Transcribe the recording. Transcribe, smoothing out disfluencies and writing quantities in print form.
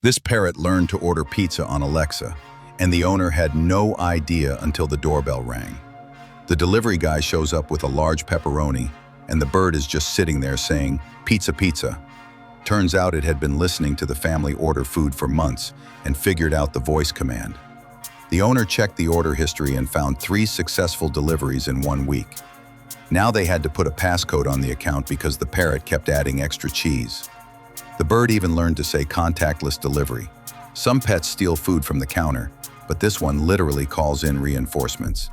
This parrot learned to order pizza on Alexa, and the owner had no idea until the doorbell rang. The delivery guy shows up with a large pepperoni, and the bird is just sitting there saying, "Pizza, pizza." Turns out it had been listening to the family order food for months and figured out the voice command. The owner checked the order history and found 3 successful deliveries in 1 week. Now they had to put a passcode on the account because the parrot kept adding extra cheese. The bird even learned to say contactless delivery. Some pets steal food from the counter, but this one literally calls in reinforcements.